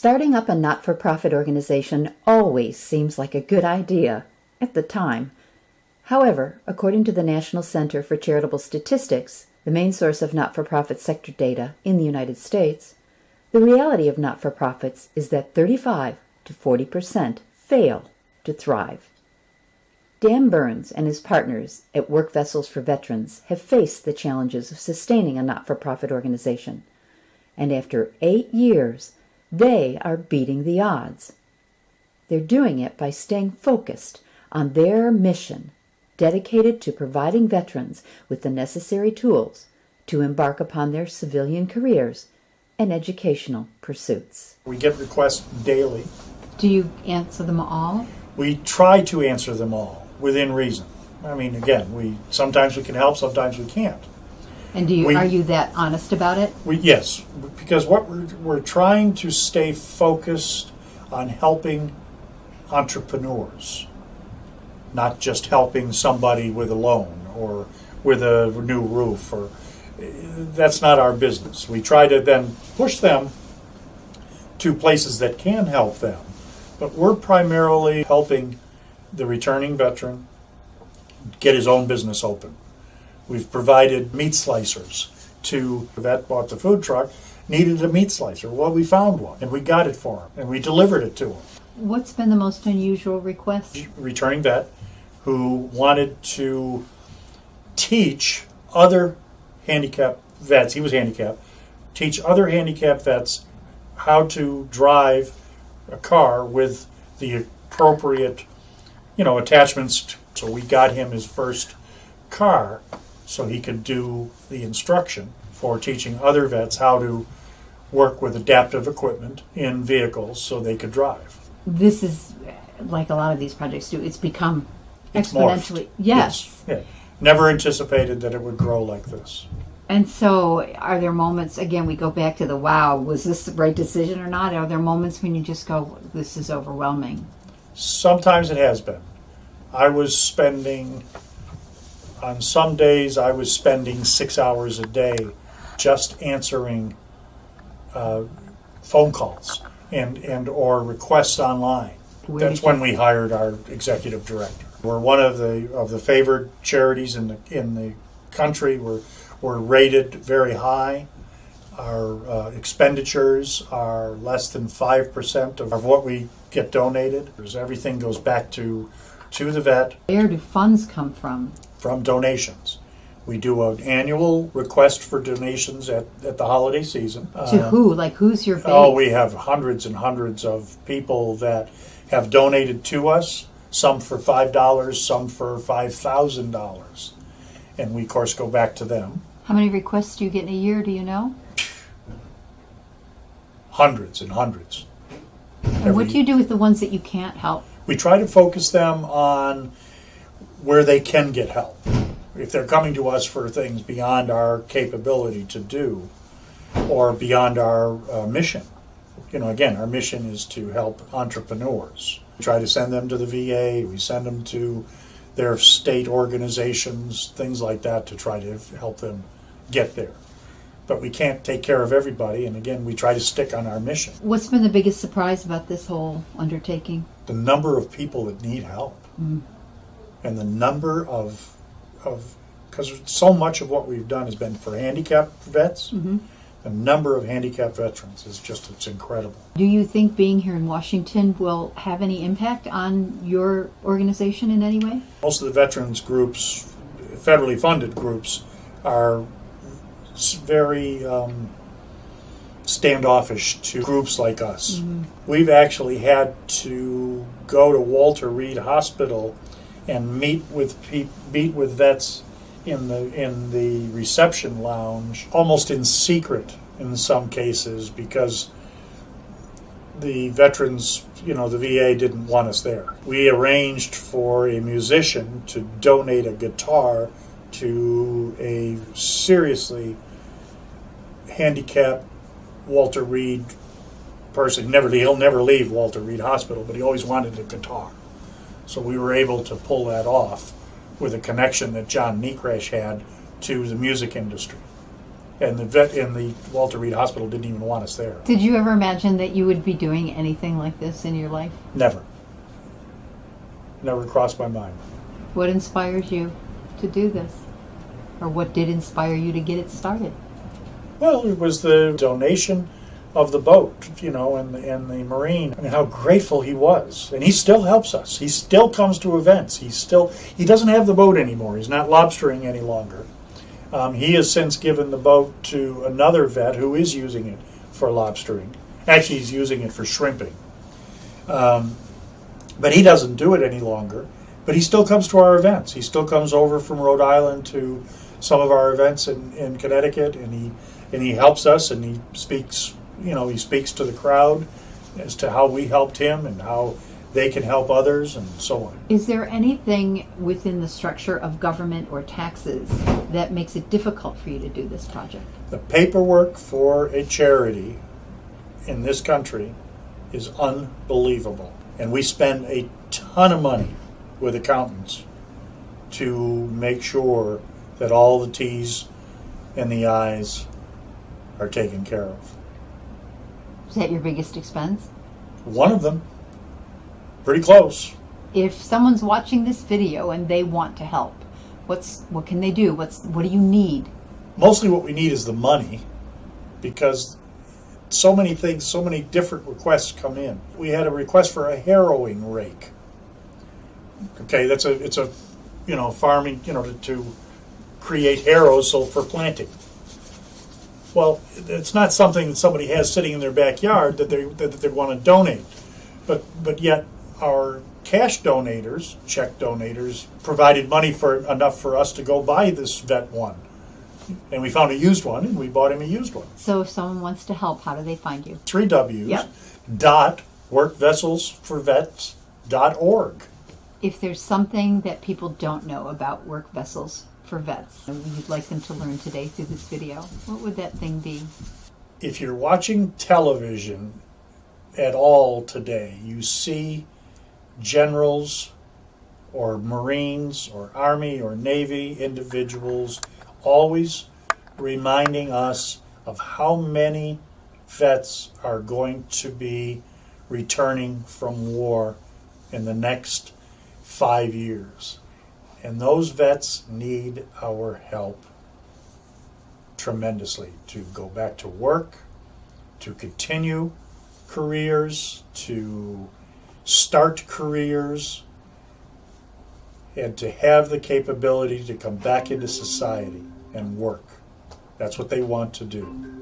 Starting up a not-for-profit organization always seems like a good idea at the time. However, according to the National Center for Charitable Statistics, the main source of not-for-profit sector data in the United States, the reality of not-for-profits is that 35 to 40% fail to thrive. Dan Burns and his partners at Work Vessels for Veterans have faced the challenges of sustaining a not-for-profit organization. And after 8 years, they are beating the odds. They're doing it by staying focused on their mission, dedicated to providing veterans with the necessary tools to embark upon their civilian careers and educational pursuits. We get requests daily. Do you answer them all? We try to answer them all within reason. I mean, again, sometimes we can help, sometimes we can't. And are you that honest about it? Yes, because what we're trying to stay focused on helping entrepreneurs, not just helping somebody with a loan or with a new roof. That's not our business. We try to then push them to places that can help them, but we're primarily helping the returning veteran get his own business open. We've provided meat slicers to the vet bought the food truck, needed a meat slicer. Well, we found one, and we got it for him, and we delivered it to him. What's been the most unusual request? Returning vet who wanted to teach other handicapped vets, he was handicapped, teach other handicapped vets how to drive a car with the appropriate, attachments. So we got him his first car so he could do the instruction for teaching other vets how to work with adaptive equipment in vehicles so they could drive. This is, like a lot of these projects do, it's become It's exponentially. morphed. Yes. Yeah. Never anticipated that it would grow like this. And so are there moments, again, we go back to was this the right decision or not? Are there moments when you just go, this is overwhelming? Sometimes it has been. On some days I was spending 6 hours a day just answering phone calls and or requests online. That's when we hired our executive director. We're one of the favored charities in the country. We're rated very high. Our expenditures are less than 5% of what we get donated. Everything goes back to the vet. Where do funds come from? From donations. We do an annual request for donations at the holiday season. To who? Like, who's your base? Oh, we have hundreds and hundreds of people that have donated to us, some for $5, some for $5,000. And we, of course, go back to them. How many requests do you get in a year, do you know? Hundreds and hundreds. And what do you do with the ones that you can't help? We try to focus them on where they can get help. If they're coming to us for things beyond our capability to do or beyond our mission. Again, our mission is to help entrepreneurs. We try to send them to the VA. We send them to their state organizations, things like that, to try to help them get there. But we can't take care of everybody, and again, we try to stick on our mission. What's been the biggest surprise about this whole undertaking? The number of people that need help. And the number of because so much of what we've done has been for handicapped vets. The number of handicapped veterans it's incredible. Do you think being here in Washington will have any impact on your organization in any way? Most of the veterans groups, federally funded groups, are very standoffish to groups like us. We've actually had to go to Walter Reed Hospital and meet with vets in the reception lounge, almost in secret in some cases, because the veterans, the VA didn't want us there. We arranged for a musician to donate a guitar to a seriously handicapped Walter Reed person. He'll never leave Walter Reed Hospital, but he always wanted a guitar. So we were able to pull that off with a connection that John Nekrash had to the music industry. And the vet in the Walter Reed Hospital didn't even want us there. Did you ever imagine that you would be doing anything like this in your life? Never. Never crossed my mind. What inspires you to do this? Or what did inspire you to get it started? Well, it was the donation of the boat, and the Marine. I mean, how grateful he was. And he still helps us. He still comes to events. He doesn't have the boat anymore. He's not lobstering any longer. He has since given the boat to another vet who is using it for lobstering. Actually, he's using it for shrimping. But he doesn't do it any longer. But he still comes to our events. He still comes over from Rhode Island to some of our events in Connecticut, and he helps us, and he speaks to the crowd as to how we helped him and how they can help others and so on. Is there anything within the structure of government or taxes that makes it difficult for you to do this project? The paperwork for a charity in this country is unbelievable. And we spend a ton of money with accountants to make sure that all the T's and the I's are taken care of. Is that your biggest expense? One of them. Pretty close. If someone's watching this video and they want to help, what can they do? What do you need? Mostly what we need is the money, because so many things, so many different requests come in. We had a request for a harrowing rake. Okay, it's a farming, to create harrows for planting. Well, it's not something that somebody has sitting in their backyard that they want to donate, but yet our cash donators, check donators, provided money enough for us to go buy this vet one. And we found a used one, and we bought him a used one. So if someone wants to help, how do they find you? 3 W's. Yep. workvesselsforvets.org. If there's something that people don't know about Work Vessels for Vets, and you'd like them to learn today through this video, what would that thing be? If you're watching television at all today, you see generals or Marines or Army or Navy individuals always reminding us of how many vets are going to be returning from war in the next 5 years. And those vets need our help tremendously to go back to work, to continue careers, to start careers, and to have the capability to come back into society and work. That's what they want to do.